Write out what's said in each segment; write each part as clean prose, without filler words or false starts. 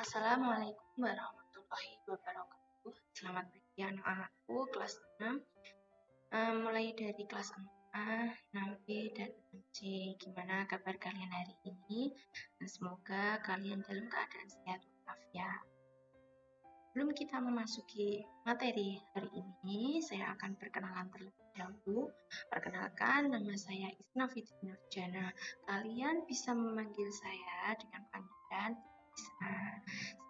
Assalamualaikum warahmatullahi wabarakatuh. Selamat pagi anak-anakku kelas 6. Mulai dari kelas 4, 6B dan 6C. Gimana kabar kalian hari ini? Dan semoga kalian dalam keadaan sehat walafiat. Sebelum kita memasuki materi hari ini, saya akan perkenalan terlebih dahulu. Perkenalkan, nama saya Isna Fitri Nurjana. Kalian bisa memanggil saya dengan panggilan Isna.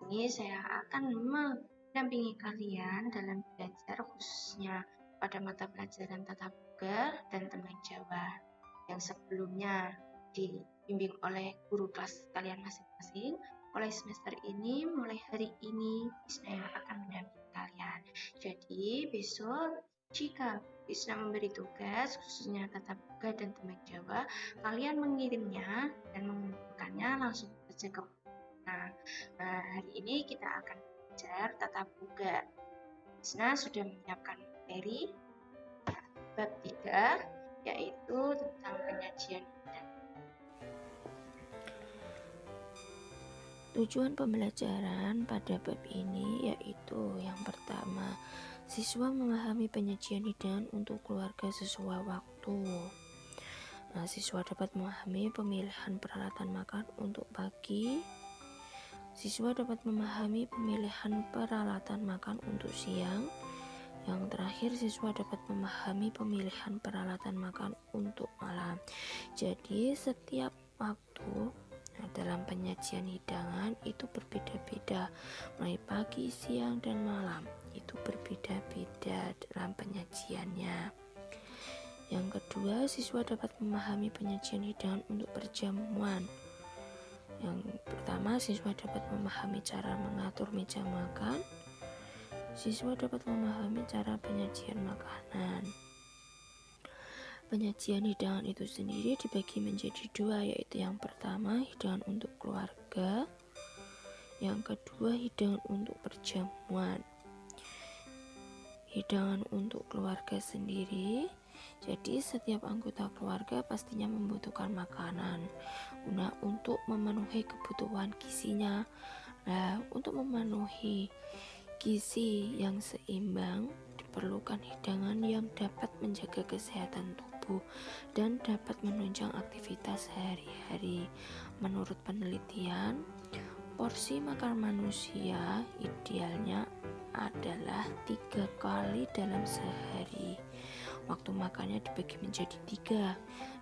Sini saya akan mendampingi kalian dalam belajar, khususnya pada mata pelajaran Tata Boga dan Tembang Jawa yang sebelumnya dibimbing oleh guru kelas kalian masing-masing. Mulai semester ini, mulai hari ini, Isna yang akan mendampingi kalian. Jadi besok jika Isna memberi tugas khususnya Tata Boga dan Tembang Jawa, kalian mengirimnya dan mengumpulkannya langsung saja ke hari ini kita akan belajar Tata Boga. Isna sudah menyiapkan materi bab 3, yaitu tentang penyajian hidangan. Tujuan pembelajaran pada bab ini yaitu yang pertama, siswa memahami penyajian hidangan untuk keluarga sesuai waktu. Siswa dapat memahami pemilihan peralatan makan untuk pagi. Siswa dapat memahami pemilihan peralatan makan untuk siang. Yang terakhir, siswa dapat memahami pemilihan peralatan makan untuk malam. Jadi setiap waktu dalam penyajian hidangan itu berbeda-beda, mulai pagi, siang, dan malam itu berbeda-beda dalam penyajiannya. Yang kedua, siswa dapat memahami penyajian hidangan untuk perjamuan. Yang pertama, siswa dapat memahami cara mengatur meja makan. Siswa dapat memahami cara penyajian makanan. Penyajian hidangan itu sendiri dibagi menjadi dua, yaitu yang pertama hidangan untuk keluarga, yang kedua hidangan untuk perjamuan. Hidangan untuk keluarga sendiri, jadi setiap anggota keluarga pastinya membutuhkan makanan untuk memenuhi kebutuhan gizinya. Untuk memenuhi gizi yang seimbang diperlukan hidangan yang dapat menjaga kesehatan tubuh dan dapat menunjang aktivitas sehari-hari. Menurut penelitian, porsi makan manusia idealnya adalah 3 kali dalam sehari. Waktu makannya dibagi menjadi 3,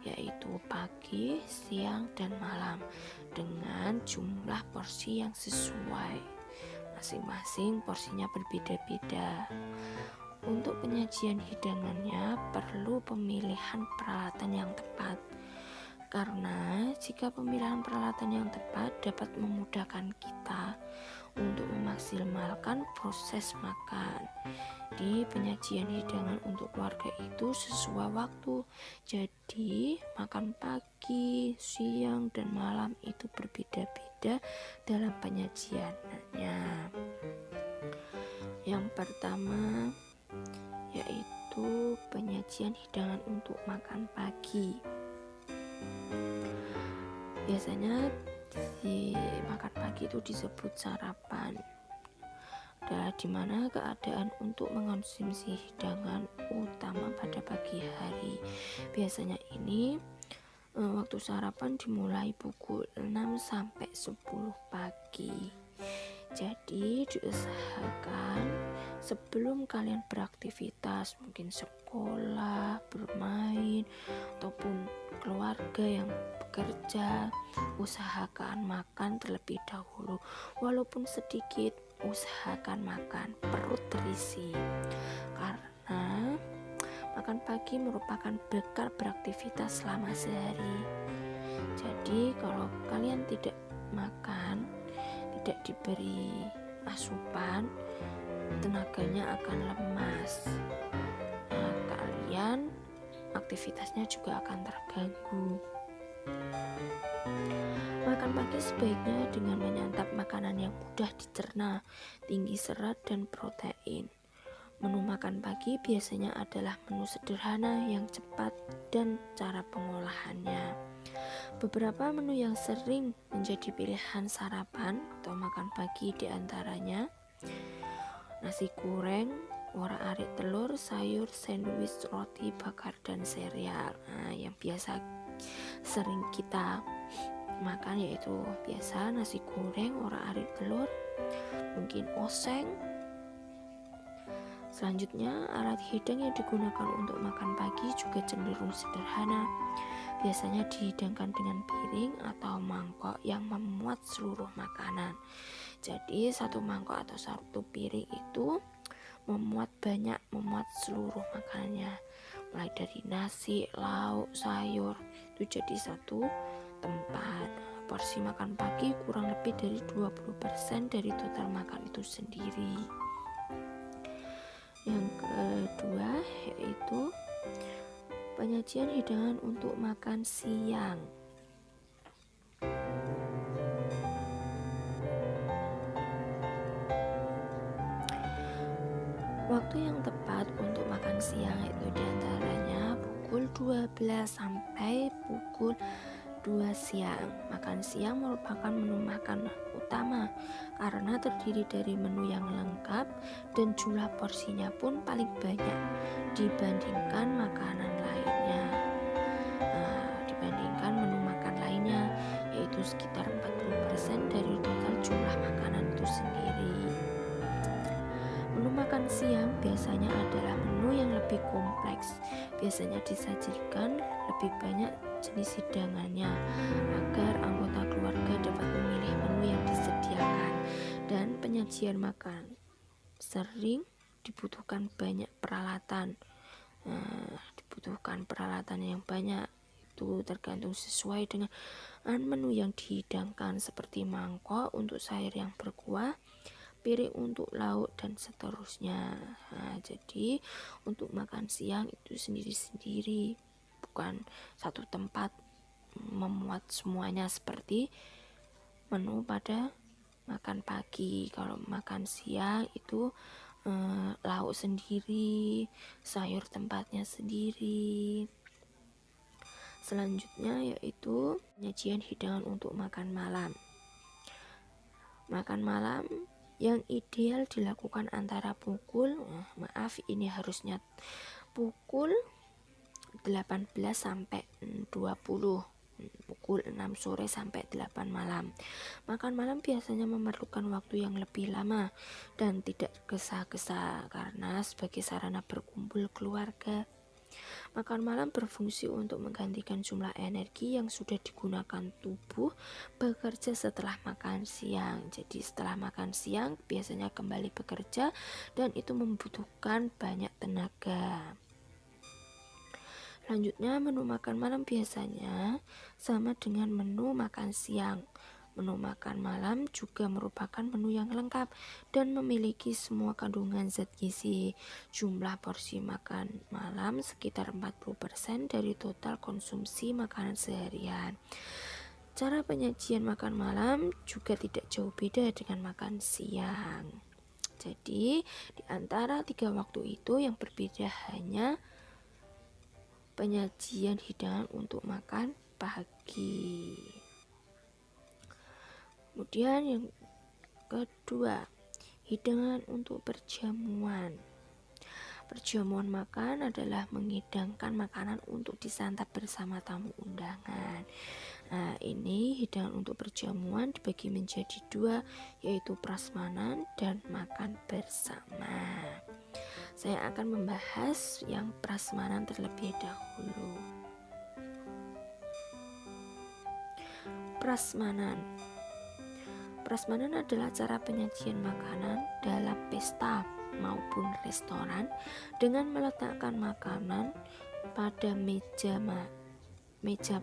yaitu pagi, siang, dan malam, dengan jumlah porsi yang sesuai. Masing-masing porsinya berbeda-beda. Untuk penyajian hidangannya perlu pemilihan peralatan yang tepat, karena jika pemilihan peralatan yang tepat dapat memudahkan kita untuk memaksimalkan proses makan. Di penyajian hidangan untuk keluarga itu sesuai waktu, jadi makan pagi, siang, dan malam itu berbeda-beda dalam penyajiannya. Yang pertama yaitu penyajian hidangan untuk makan pagi. Biasanya di makan pagi itu disebut sarapan, di mana keadaan untuk mengonsumsi hidangan utama pada pagi hari. Biasanya ini waktu sarapan dimulai pukul 6 sampai 10 pagi. Jadi diusahakan sebelum kalian beraktivitas, mungkin sekolah, bermain, ataupun keluarga yang bekerja, usahakan makan terlebih dahulu. Walaupun sedikit, usahakan makan, perut terisi, karena makan pagi merupakan bekal beraktivitas selama sehari. Jadi kalau kalian tidak makan, tidak diberi asupan, tenaganya akan lemas. Kalian aktivitasnya juga akan terganggu. Makan pagi sebaiknya dengan menyantap makanan yang mudah dicerna, tinggi serat dan protein. Menu makan pagi biasanya adalah menu sederhana yang cepat dan cara pengolahannya. Beberapa menu yang sering menjadi pilihan sarapan atau makan pagi diantaranya nasi goreng, orak-arik telur, sayur, sandwich, roti bakar, dan sereal. Nah, yang biasa sering kita makan yaitu biasa nasi goreng, orak-arik telur, mungkin oseng. Selanjutnya, alat hidang yang digunakan untuk makan pagi juga cenderung sederhana. Biasanya dihidangkan dengan piring atau mangkok yang memuat seluruh makanan. Jadi satu mangkok atau satu piring itu memuat seluruh makanannya, mulai dari nasi, lauk, sayur, itu jadi satu tempat. Porsi makan pagi kurang lebih dari 20% dari total makan itu sendiri. Yang kedua yaitu penyajian hidangan untuk makan siang. Waktu yang tepat untuk makan siang itu diantaranya pukul 12 sampai pukul 2 siang. Makan siang merupakan menu makan utama karena terdiri dari menu yang lengkap dan jumlah porsinya pun paling banyak dibandingkan makanan lainnya. Dibandingkan menu makan lainnya, yaitu sekitar 40% dari total jumlah makanan itu sendiri. Menu makan siang biasanya adalah menu yang lebih kompleks. Biasanya disajikan lebih banyak jenis hidangannya agar anggota keluarga dapat memilih menu yang disediakan, dan penyajian makan sering dibutuhkan banyak peralatan. Dibutuhkan peralatan yang banyak, itu tergantung sesuai dengan menu yang dihidangkan, seperti mangkok untuk sayur yang berkuah, piring untuk lauk, dan seterusnya. Jadi untuk makan siang itu sendiri-sendiri, bukan satu tempat memuat semuanya seperti menu pada makan pagi. Kalau makan siang itu lauk sendiri, sayur tempatnya sendiri. Selanjutnya yaitu penyajian hidangan untuk makan malam. Makan malam yang ideal dilakukan antara pukul pukul 18 sampai 20, pukul 6 sore sampai 8 malam. Makan malam biasanya memerlukan waktu yang lebih lama dan tidak gesa-gesa karena sebagai sarana berkumpul keluarga. Makan malam berfungsi untuk menggantikan jumlah energi yang sudah digunakan tubuh bekerja setelah makan siang. Jadi setelah makan siang biasanya kembali bekerja dan itu membutuhkan banyak tenaga. Selanjutnya, menu makan malam biasanya sama dengan menu makan siang. Menu makan malam juga merupakan menu yang lengkap dan memiliki semua kandungan zat gizi. Jumlah porsi makan malam sekitar 40% dari total konsumsi makanan seharian. Cara penyajian makan malam juga tidak jauh beda dengan makan siang. Jadi, di antara 3 waktu itu yang berbeda hanya penyajian hidangan untuk makan pagi. Kemudian yang kedua, hidangan untuk perjamuan. Perjamuan makan adalah menghidangkan makanan untuk disantap bersama tamu undangan. Ini hidangan untuk perjamuan dibagi menjadi 2, yaitu prasmanan dan makan bersama. Saya akan membahas yang prasmanan terlebih dahulu. Prasmanan adalah cara penyajian makanan dalam pesta maupun restoran dengan meletakkan makanan pada meja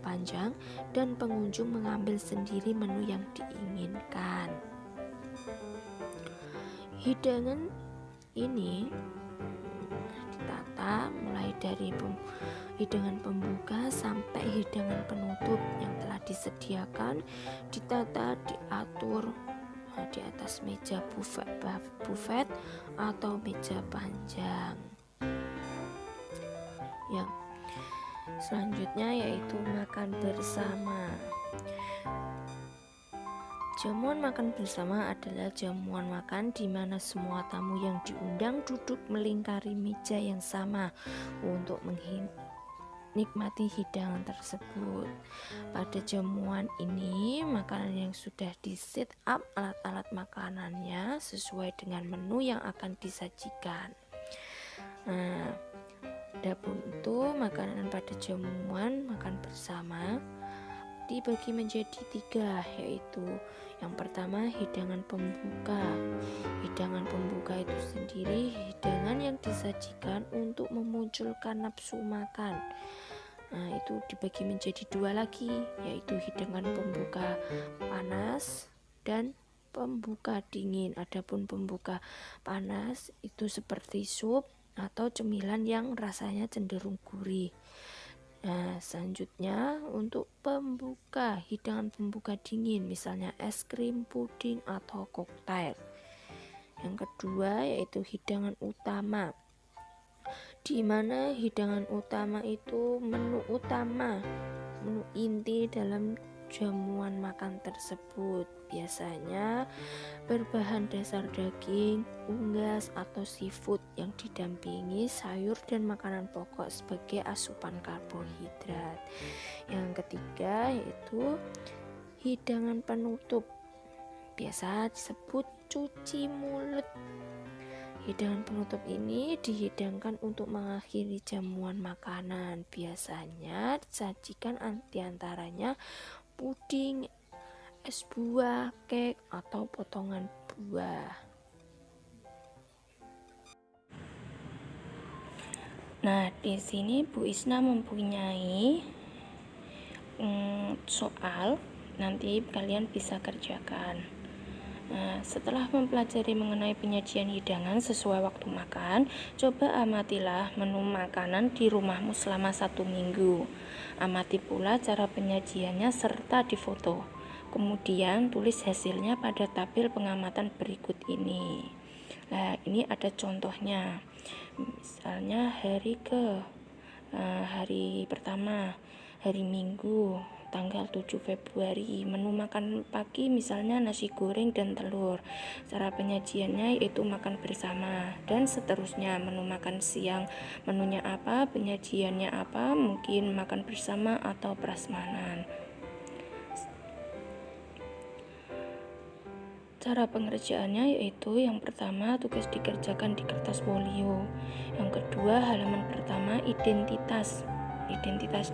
panjang dan pengunjung mengambil sendiri menu yang diinginkan. Hidangan ini ditata mulai dari hidangan pembuka sampai hidangan penutup yang telah disediakan, ditata diatur di atas meja buffet atau meja panjang. Selanjutnya yaitu makan bersama. Jamuan makan bersama adalah jamuan makan di mana semua tamu yang diundang duduk melingkari meja yang sama untuk menikmati hidangan tersebut. Pada jamuan ini, makanan yang sudah di set up alat-alat makanannya sesuai dengan menu yang akan disajikan. Nah, adapun itu makanan pada jamuan makan bersama dibagi menjadi 3, yaitu yang pertama hidangan pembuka. Hidangan pembuka itu sendiri hidangan yang disajikan untuk memunculkan nafsu makan. Nah, itu dibagi menjadi 2 lagi, yaitu hidangan pembuka panas dan pembuka dingin. Adapun pembuka panas itu seperti sup atau cemilan yang rasanya cenderung gurih. Nah, selanjutnya untuk hidangan pembuka dingin, misalnya es krim, puding, atau koktail. Yang kedua yaitu hidangan utama, di mana hidangan utama itu menu utama, menu inti dalam jamuan makan tersebut. Biasanya berbahan dasar daging, unggas, atau seafood yang didampingi sayur dan makanan pokok sebagai asupan karbohidrat. Yang ketiga yaitu hidangan penutup, biasa disebut cuci mulut. Hidangan penutup ini dihidangkan untuk mengakhiri jamuan makanan. Biasanya disajikan diantaranya puding, es buah, cake, atau potongan buah. Nah, di sini Bu Isna mempunyai soal, nanti kalian bisa kerjakan. Nah, setelah mempelajari mengenai penyajian hidangan sesuai waktu makan, coba amatilah menu makanan di rumahmu selama 1 minggu. Amati pula cara penyajiannya serta difoto. Kemudian tulis hasilnya pada tabel pengamatan berikut ini. Nah, ini ada contohnya. Misalnya hari pertama, hari Minggu, tanggal 7 Februari, menu makan pagi misalnya nasi goreng dan telur. Cara penyajiannya yaitu makan bersama, dan seterusnya. Menu makan siang, menunya apa, penyajiannya apa, mungkin makan bersama atau prasmanan. Cara pengerjaannya yaitu yang pertama tugas dikerjakan di kertas folio. Yang kedua halaman pertama identitas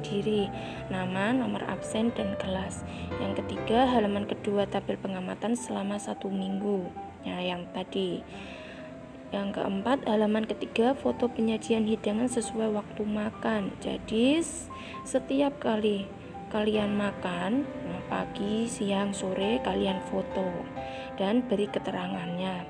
diri, nama, nomor absen, dan kelas. Yang ketiga halaman kedua tabel pengamatan selama 1 minggu. Nah, yang tadi. Yang keempat halaman ketiga foto penyajian hidangan sesuai waktu makan. Jadi setiap kali kalian makan, pagi, siang, sore, kalian foto dan beri keterangannya.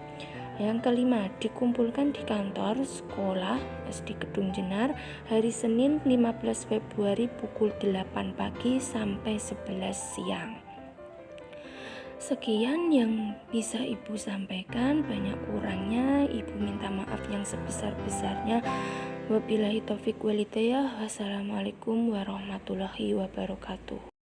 Yang kelima, dikumpulkan di kantor sekolah SD Kedung Jenar hari Senin 15 Februari pukul 8 pagi sampai 11 siang. Sekian yang bisa Ibu sampaikan, banyak kurangnya Ibu minta maaf yang sebesar-besarnya. Wabillahi taufiq walhidayah. Wassalamualaikum warahmatullahi wabarakatuh.